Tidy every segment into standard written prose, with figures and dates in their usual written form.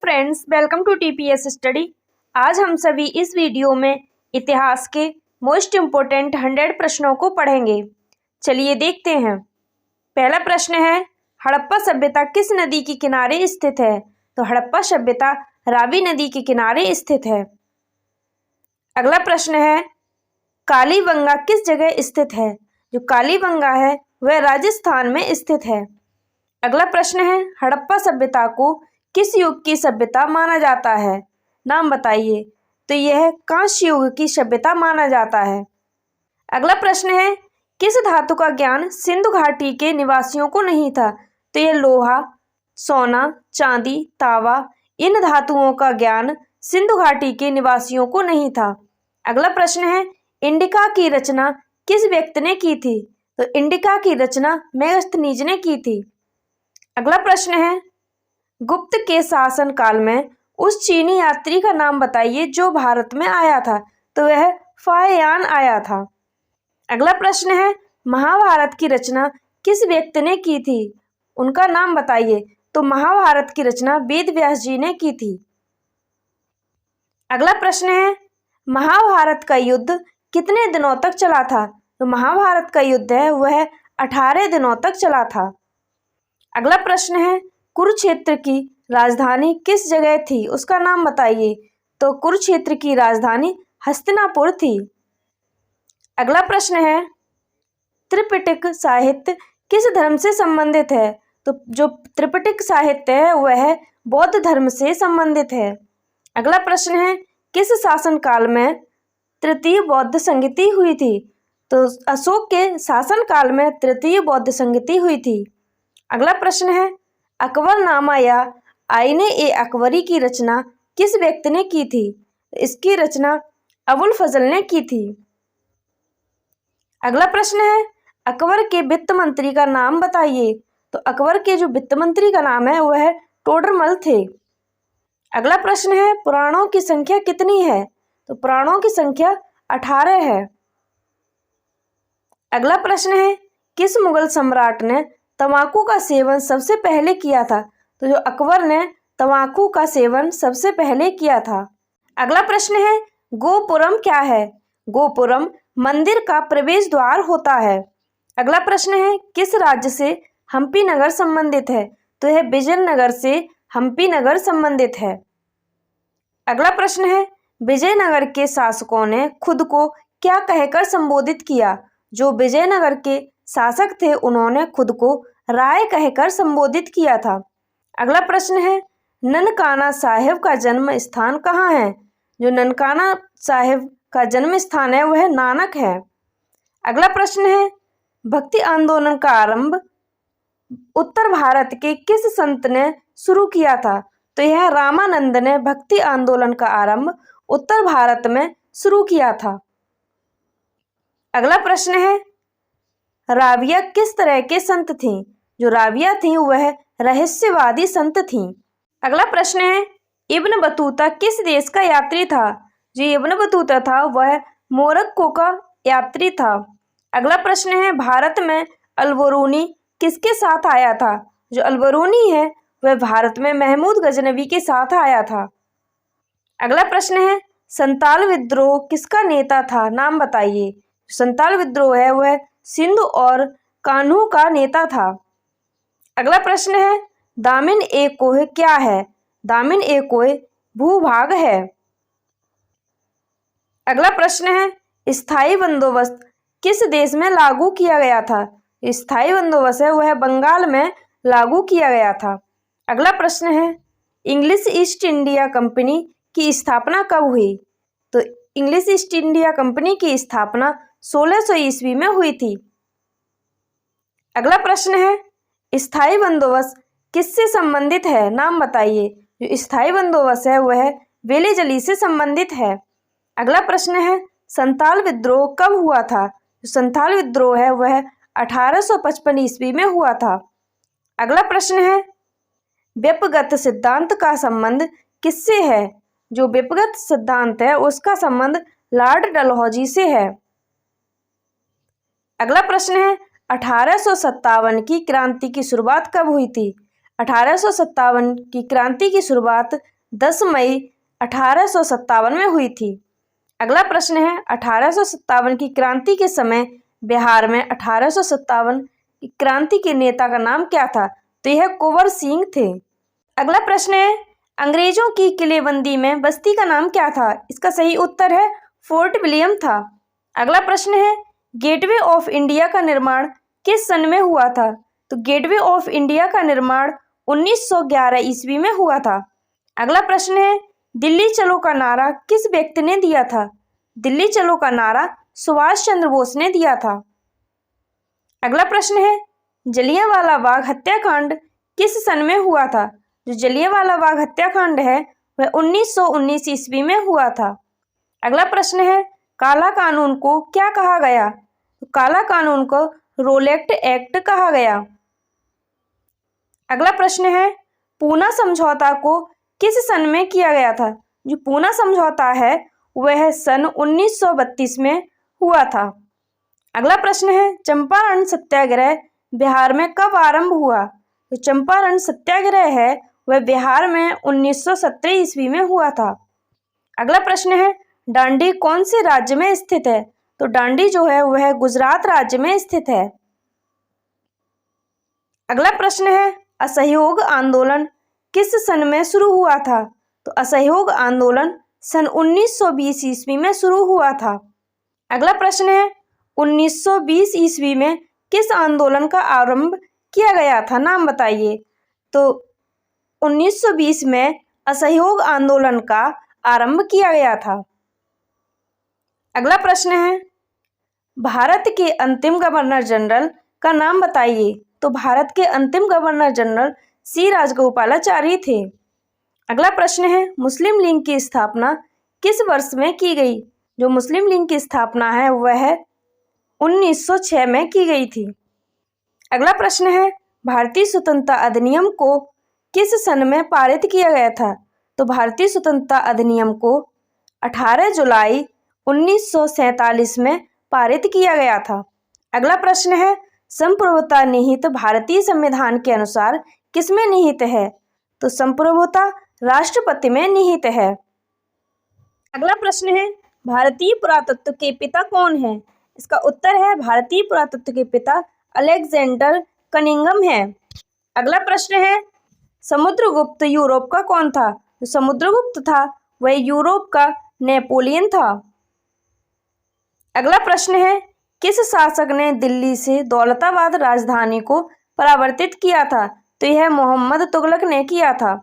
Friends, welcome to TPS study. आज हम सभी इस वीडियो में इतिहास के मोस्ट इम्पोर्टेंट 100 प्रश्नों को पढ़ेंगे। चलिए देखते हैं। पहला प्रश्न है, हड़प्पा सभ्यता किस नदी के किनारे स्थित है? तो हड़प्पा सभ्यता रावी नदी के किनारे स्थित है। अगला प्रश्न है, कालीबंगा किस जगह स्थित है? जो कालीबंगा है वह राजस्थान में स्थित है। अगला प्रश्न है, हड़प्पा सभ्यता को किस युग की सभ्यता माना जाता है? नाम बताइए। तो यह कांस्य युग की सभ्यता माना जाता है। अगला प्रश्न है, किस धातु का ज्ञान सिंधु घाटी के निवासियों को नहीं था? तो यह लोहा, सोना, चांदी, तांबा, इन धातुओं का ज्ञान सिंधु घाटी के निवासियों को नहीं था। अगला प्रश्न है, इंडिका की रचना किस व्यक्ति ने की थी? तो इंडिका की रचना मेगस्थनीज ने की थी। अगला प्रश्न है, गुप्त के शासन काल में उस चीनी यात्री का नाम बताइए जो भारत में आया था। तो वह फाहियान आया था। अगला प्रश्न है, महाभारत की रचना किस व्यक्ति ने की थी? उनका नाम बताइए। तो महाभारत की रचना वेद व्यास जी ने की थी। अगला प्रश्न है, महाभारत का युद्ध कितने दिनों तक चला था? तो महाभारत का युद्ध है वह 18 दिनों तक चला था। अगला प्रश्न है, कुरुक्षेत्र की राजधानी किस जगह थी? उसका नाम बताइए। तो कुरुक्षेत्र की राजधानी हस्तिनापुर थी। अगला प्रश्न है, त्रिपिटक साहित्य किस धर्म से संबंधित है? तो जो त्रिपिटक साहित्य है वह बौद्ध धर्म से संबंधित है। अगला प्रश्न है, किस शासन काल में तृतीय बौद्ध संगति हुई थी? तो अशोक के शासन काल में तृतीय बौद्ध संगति हुई थी। अगला प्रश्न है, अकबरनामा या आईने ए अकबरी की रचना किस व्यक्ति ने की थी? इसकी रचना अबुल फजल ने की थी। अगला प्रश्न है, अकबर के वित्त मंत्री का नाम बताइए। तो अकबर के जो वित्त मंत्री का नाम है वह टोडरमल थे। अगला प्रश्न है, पुराणों की संख्या कितनी है? तो पुराणों की संख्या 18 है। अगला प्रश्न है, किस मुगल सम्राट ने तंबाकू का सेवन सबसे पहले किया था? तो जो अकबर ने तंबाकू का सेवन सबसे पहले किया था। अगला प्रश्न है, गोपुरम क्या है? गोपुरम मंदिर का प्रवेश द्वार होता है। अगला प्रश्न है, किस राज्य से हम्पी नगर संबंधित है? तो यह विजयनगर से हम्पी नगर संबंधित है। अगला प्रश्न है, विजयनगर के शासकों ने खुद को क्या कहकर संबोधित किया? जो विजयनगर के शासक थे उन्होंने खुद को राय कहकर संबोधित किया था। अगला प्रश्न है, ननकाना साहिब का जन्म स्थान कहाँ है? जो ननकाना साहिब का जन्म स्थान है वह नानक है। अगला प्रश्न है, भक्ति आंदोलन का आरंभ उत्तर भारत के किस संत ने शुरू किया था? तो यह रामानंद ने भक्ति आंदोलन का आरंभ उत्तर भारत में शुरू किया था। अगला प्रश्न है, राबिया किस तरह के संत थीं? जो राबिया थीं वह रहस्यवादी संत थीं। अगला प्रश्न है, इब्न बतूता किस देश का यात्री था? जो इब्न बतूता था वह मोरक्को का यात्री था। अगला प्रश्न है, भारत में अलबरूनी किसके साथ आया था? जो अलबरूनी है वह भारत में महमूद गजनवी के साथ आया था। अगला प्रश्न है, संताल विद्रोह किसका नेता था? नाम बताइए। संताल विद्रोह है वह सिंधु और कान्हू का नेता था। अगला प्रश्न है, दामिन ए कोह क्या है? दामिन ए कोह भूभाग है। अगला प्रश्न है, स्थायी बंदोबस्त किस देश में लागू किया गया था? स्थायी बंदोबस्त है वह बंगाल में लागू किया गया था। अगला प्रश्न है, इंग्लिश ईस्ट इंडिया कंपनी की स्थापना कब हुई? तो इंग्लिश ईस्ट इंडिया कंपनी की स्थापना 1600 ईस्वी में हुई थी। अगला प्रश्न है, स्थायी बंदोबस्त किससे संबंधित है? नाम बताइए। जो स्थायी बंदोबस्त है वह वेलेजली से संबंधित है। अगला प्रश्न है, संताल विद्रोह कब हुआ था? जो संताल विद्रोह है वह 1855 ईस्वी में हुआ था। अगला प्रश्न है, व्यपगत सिद्धांत का संबंध किससे है? जो व्यपगत सिद्धांत है उसका संबंध लॉर्ड डलहौजी से है। अगला प्रश्न है, 1857 की क्रांति की शुरुआत कब हुई थी? 1857 की क्रांति की शुरुआत 10 मई 1857 में हुई थी। अगला प्रश्न है 1857 की क्रांति के समय बिहार में 1857 की क्रांति के नेता का नाम क्या था? तो यह कुंवर सिंह थे। अगला प्रश्न है अंग्रेजों की किलेबंदी में बस्ती का नाम क्या था? इसका सही उत्तर है फोर्ट विलियम था। अगला प्रश्न है गेटवे ऑफ इंडिया का निर्माण किस सन में हुआ था? तो गेटवे ऑफ इंडिया का निर्माण 1911 ईस्वी में हुआ था। अगला प्रश्न है दिल्ली चलो का नारा किस व्यक्ति ने दिया था? दिल्ली चलो का नारा सुभाष चंद्र बोस ने दिया था। अगला प्रश्न है जलियांवाला बाग हत्याकांड किस सन में हुआ था? जो जलियांवाला बाग हत्याकांड है वह 1919 ईस्वी में हुआ था। अगला प्रश्न है काला कानून को क्या कहा गया? तो काला कानून को रोलेट एक्ट कहा गया। अगला प्रश्न है पूना समझौता को किस सन में किया गया था? जो पूना समझौता है वह सन 1932 में हुआ था। अगला प्रश्न है चंपारण सत्याग्रह बिहार में कब आरंभ हुआ? तो चंपारण सत्याग्रह है वह बिहार में 1917 ईस्वी में हुआ था। अगला प्रश्न है डांडी कौन से राज्य में स्थित है? तो डांडी जो है वह गुजरात राज्य में स्थित है। अगला प्रश्न है असहयोग आंदोलन किस सन में शुरू हुआ था? तो असहयोग आंदोलन सन 1920 ईस्वी में शुरू हुआ था। अगला प्रश्न है 1920 ईस्वी में किस आंदोलन का आरंभ किया गया था? नाम बताइए। तो 1920 में असहयोग आंदोलन का आरंभ किया गया था। अगला प्रश्न है भारत के अंतिम गवर्नर जनरल का नाम बताइए। तो भारत के अंतिम गवर्नर जनरल सी राजगोपालाचारी थे। अगला प्रश्न है मुस्लिम लीग की स्थापना किस वर्ष में की गई? जो मुस्लिम लीग की स्थापना है वह 1906 में की गई थी। अगला प्रश्न है भारतीय स्वतंत्रता अधिनियम को किस सन में पारित किया गया था? तो भारतीय स्वतंत्रता अधिनियम को 18 जुलाई 1947 में पारित किया गया था। अगला प्रश्न है संप्रभुता निहित भारतीय संविधान के अनुसार किसमें निहित है? तो संप्रभुता राष्ट्रपति में निहित है। अगला प्रश्न है भारतीय पुरातत्व के पिता कौन है? इसका उत्तर है भारतीय पुरातत्व के पिता अलेक्जेंडर कनिंघम है। अगला प्रश्न है समुद्रगुप्त यूरोप का कौन था? तो समुद्रगुप्त था वह यूरोप का नेपोलियन था। अगला प्रश्न है किस शासक ने दिल्ली से दौलताबाद राजधानी को परावर्तित किया था? तो यह मोहम्मद तुगलक ने किया था।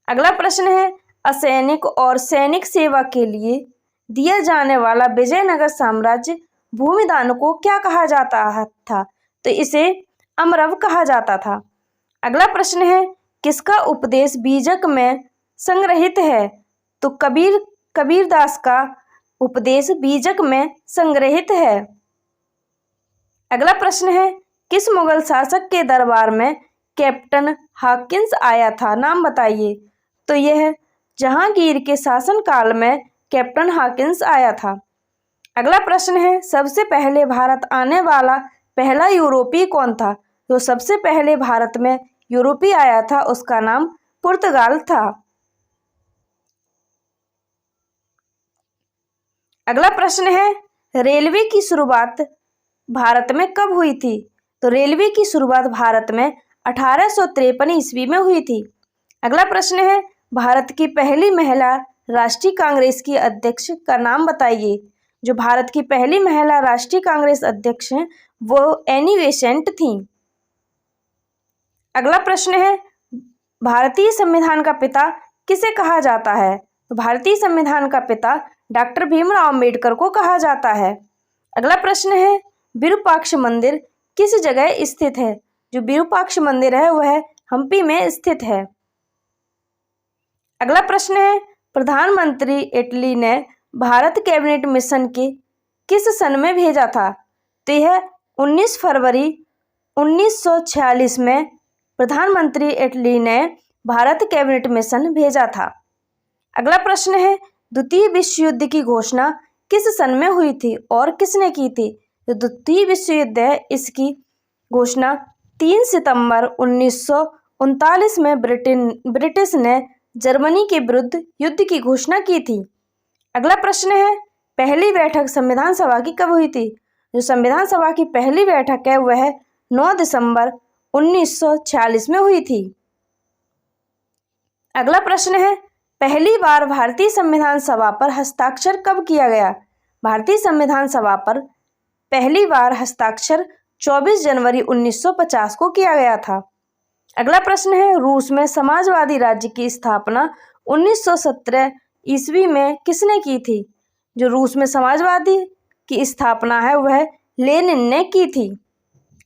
अगला प्रश्न है असैनिक और सैनिक सेवा के लिए दिया जाने वाला विजयनगर साम्राज्य भूमिदान को क्या कहा जाता था? तो इसे अमरव कहा जाता था। अगला प्रश्न है किसका उपदेश बीजक में संग्रहित है? तो कबीरदास का उपदेश बीजक में संग्रहित है। अगला प्रश्न है किस मुगल शासक के दरबार में कैप्टन हॉकिंस आया था? नाम बताइए। तो यह जहांगीर के शासनकाल में कैप्टन हॉकिंस आया था। अगला प्रश्न है सबसे पहले भारत आने वाला पहला यूरोपीय कौन था? तो सबसे पहले भारत में यूरोपीय आया था उसका नाम पुर्तगाल था। अगला प्रश्न है रेलवे की शुरुआत भारत में कब हुई थी? तो रेलवे की शुरुआत भारत में 1853 ईस्वी में हुई थी। अगला प्रश्न है भारत की पहली महिला राष्ट्रीय कांग्रेस की अध्यक्ष का नाम बताइए। जो भारत की पहली महिला राष्ट्रीय कांग्रेस अध्यक्ष हैं वो एनी बेसेंट थी। अगला प्रश्न है भारतीय संविधान का पिता किसे कहा जाता है? तो भारतीय संविधान का पिता डॉक्टर भीमराव अंबेडकर को कहा जाता है। अगला प्रश्न है विरूपाक्ष मंदिर किस जगह स्थित है? जो विरूपाक्ष मंदिर है वह हम्पी में स्थित है। अगला प्रश्न है प्रधानमंत्री इटली ने भारत कैबिनेट मिशन के किस सन में भेजा था? तो यह 19 फरवरी 1946 में प्रधानमंत्री इटली ने भारत कैबिनेट मिशन भेजा था। अगला प्रश्न है द्वितीय विश्व युद्ध की घोषणा किस सन में हुई थी और किसने की थी? तो द्वितीय विश्व युद्ध है इसकी घोषणा 3 सितंबर 1939 में ब्रिटिश ने जर्मनी के विरुद्ध युद्ध की घोषणा की थी? अगला प्रश्न है, पहली बैठक संविधान सभा की कब हुई थी? जो संविधान सभा की पहली बैठक है वह 9 दिसंबर 1946 में हुई थी। अगला प्रश्न है, पहली बार भारतीय संविधान सभा पर हस्ताक्षर कब किया गया? भारतीय संविधान सभा पर पहली बार हस्ताक्षर 24 जनवरी 1950 को किया गया था। अगला प्रश्न है, रूस में समाजवादी राज्य की स्थापना 1917 ईस्वी में किसने की थी? जो रूस में समाजवादी की स्थापना है वह लेनिन ने की थी।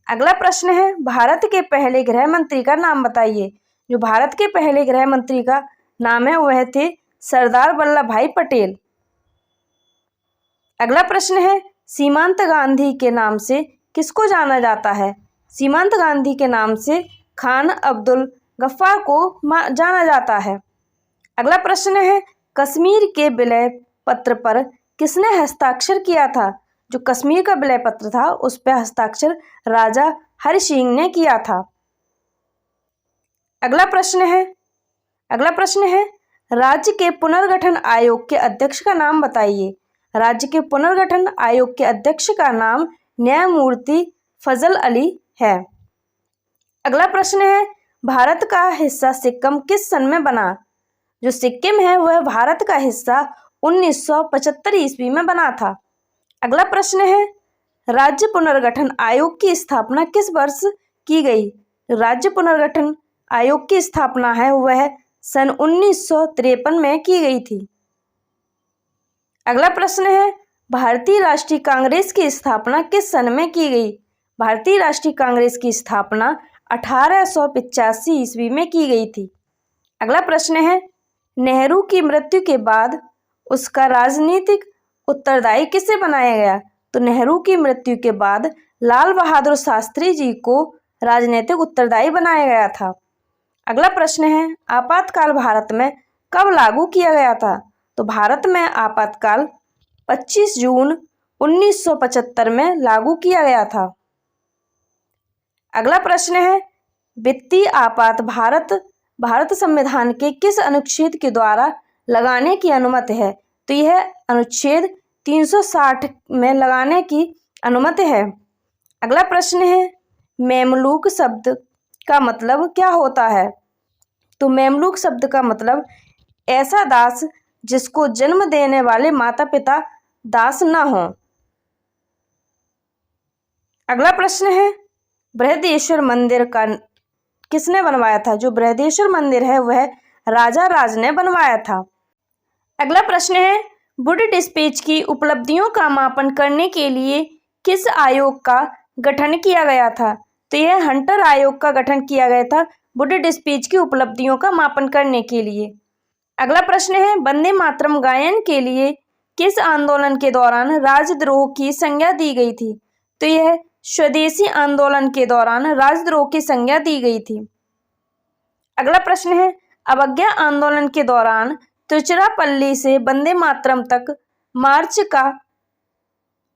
अगला प्रश्न है, भारत के पहले गृह मंत्री का नाम बताइए। जो भारत के पहले गृह मंत्री का नाम है वह थे सरदार वल्लभ भाई पटेल। अगला प्रश्न है, सीमांत गांधी के नाम से किसको जाना जाता है? सीमांत गांधी के नाम से खान अब्दुल गफ्फार को जाना जाता है। अगला प्रश्न है, कश्मीर के विलय पत्र पर किसने हस्ताक्षर किया था? जो कश्मीर का विलय पत्र था उस पर हस्ताक्षर राजा हरि सिंह ने किया था। अगला प्रश्न है, राज्य के पुनर्गठन आयोग के अध्यक्ष का नाम बताइए। राज्य के पुनर्गठन आयोग के अध्यक्ष का नाम न्यायमूर्ति फजल अली है। अगला प्रश्न है, भारत का हिस्सा सिक्किम किस सन में बना? जो सिक्किम है वह भारत का हिस्सा 1975 ईस्वी में बना था। अगला प्रश्न है, राज्य पुनर्गठन आयोग की स्थापना किस वर्ष की गई? राज्य पुनर्गठन आयोग की स्थापना है वह सन 1953 में की गई थी। अगला प्रश्न है, भारतीय राष्ट्रीय कांग्रेस की स्थापना किस सन में की गई? भारतीय राष्ट्रीय कांग्रेस की स्थापना 1885 ईस्वी में की गई थी। अगला प्रश्न है, नेहरू की मृत्यु के बाद उसका राजनीतिक उत्तरदायी किसे बनाया गया? तो नेहरू की मृत्यु के बाद लाल बहादुर शास्त्री जी को राजनीतिक उत्तरदायी बनाया गया था। अगला प्रश्न है, आपातकाल भारत में कब लागू किया गया था? तो भारत में आपातकाल 25 जून 1975 में लागू किया गया था। अगला प्रश्न है, वित्तीय आपात भारत संविधान के किस अनुच्छेद के द्वारा लगाने की अनुमति है? तो यह अनुच्छेद 360 में लगाने की अनुमति है। अगला प्रश्न है, मेमलूक शब्द का मतलब क्या होता है? तो मेमलूक शब्द का मतलब ऐसा दास जिसको जन्म देने वाले माता पिता दास न हो। अगला प्रश्न है, बृहदेश्वर मंदिर का किसने बनवाया था? जो बृहदेश्वर मंदिर है वह राजा राज ने बनवाया था। अगला प्रश्न है, वुड डिस्पैच की उपलब्धियों का मापन करने के लिए किस आयोग का गठन किया गया था? तो यह हंटर आयोग का गठन किया गया था वुड डिस्पैच की उपलब्धियों का मापन करने के लिए। अगला प्रश्न है, वंदे मातरम गायन के लिए किस आंदोलन के दौरान राजद्रोह की संज्ञा दी गई थी? तो यह स्वदेशी आंदोलन के दौरान राजद्रोह की संज्ञा दी गई थी। अगला प्रश्न है, अवज्ञा आंदोलन के दौरान तिरुचिरापल्ली से वंदे मातरम तक मार्च का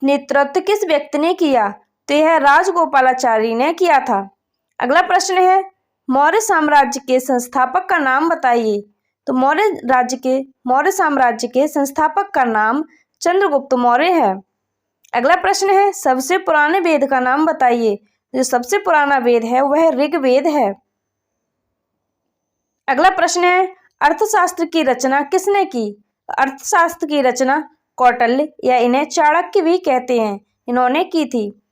नेतृत्व किस व्यक्ति ने किया? तो यह राजगोपालाचारी ने किया था। अगला प्रश्न है, मौर्य साम्राज्य के संस्थापक का नाम बताइए। तो मौर्य साम्राज्य के संस्थापक का नाम चंद्रगुप्त मौर्य है। अगला प्रश्न है, सबसे पुराने वेद का नाम बताइए। जो सबसे पुराना वेद है वह ऋग्वेद है। अगला प्रश्न है, अर्थशास्त्र की रचना किसने की? अर्थशास्त्र की रचना कौटिल्य या इन्हें चाणक्य भी कहते हैं, इन्होंने की थी।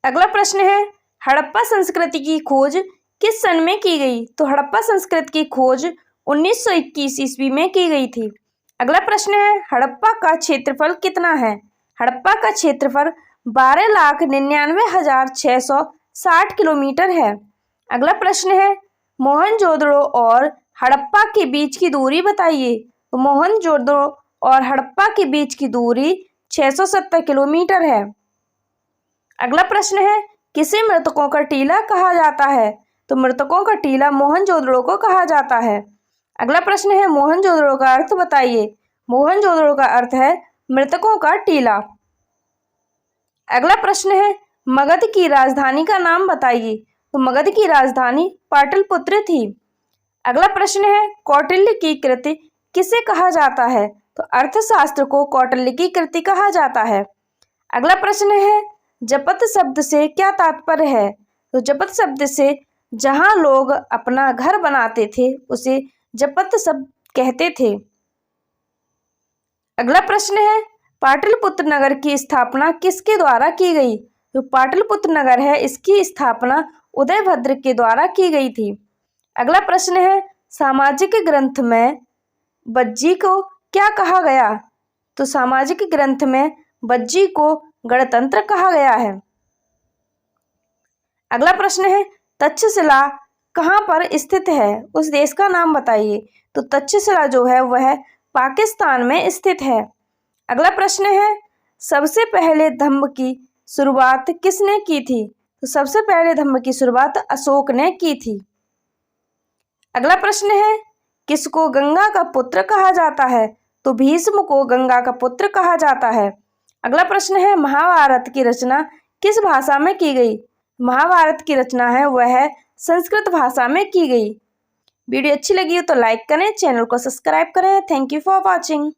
अगला प्रश्न है, हड़प्पा संस्कृति की खोज किस सन में की गई? तो हड़प्पा संस्कृति की खोज 1921 ईस्वी में की गई थी। अगला प्रश्न है, हड़प्पा का क्षेत्रफल कितना है? हड़प्पा का क्षेत्रफल 12,99,660 किलोमीटर है। अगला प्रश्न है, मोहनजोदड़ो और हड़प्पा के बीच की दूरी बताइए। तो मोहनजोदड़ो और हड़प्पा के बीच की दूरी 670 किलोमीटर है। अगला प्रश्न है, किसे मृतकों का टीला कहा जाता है? तो मृतकों का टीला मोहनजोदड़ो को कहा जाता है। अगला प्रश्न है, मोहनजोदड़ो का अर्थ बताइए। मोहनजोदड़ो का अर्थ है मृतकों का टीला। अगला प्रश्न है, मगध की राजधानी का नाम बताइए। तो मगध की राजधानी पाटलिपुत्र थी। अगला प्रश्न है कौटिल्य की कृति किसे कहा जाता है? तो अर्थशास्त्र को कौटिल्य की कृति कहा जाता है। अगला प्रश्न है जपत शब्द से क्या तात्पर्य है? तो जपत शब्द से जहां लोग अपना घर बनाते थे उसे जपत शब्द कहते थे। अगला प्रश्न है पाटलिपुत्र नगर की स्थापना किसके द्वारा की गई? जो पाटलिपुत्र नगर है इसकी स्थापना उदयभद्र के द्वारा की गई थी। अगला प्रश्न है सामाजिक ग्रंथ में बज्जी को क्या कहा गया? तो सामाजिक ग्रंथ में बज्जी को गणतंत्र कहा गया है। अगला प्रश्न है तक्षशिला कहाँ पर स्थित है? उस देश का नाम बताइए। तो तक्षशिला जो है वह पाकिस्तान में स्थित है। अगला प्रश्न है सबसे पहले धम्म की शुरुआत किसने की थी? तो सबसे पहले धम्म की शुरुआत अशोक ने की थी। अगला प्रश्न है किसको गंगा का पुत्र कहा जाता है? तो भीष्म को गंगा का पुत्र कहा जाता है। अगला प्रश्न है महाभारत की रचना किस भाषा में की गई? महाभारत की रचना है वह संस्कृत भाषा में की गई। वीडियो अच्छी लगी हो तो लाइक करें, चैनल को सब्सक्राइब करें। Thank you for watching.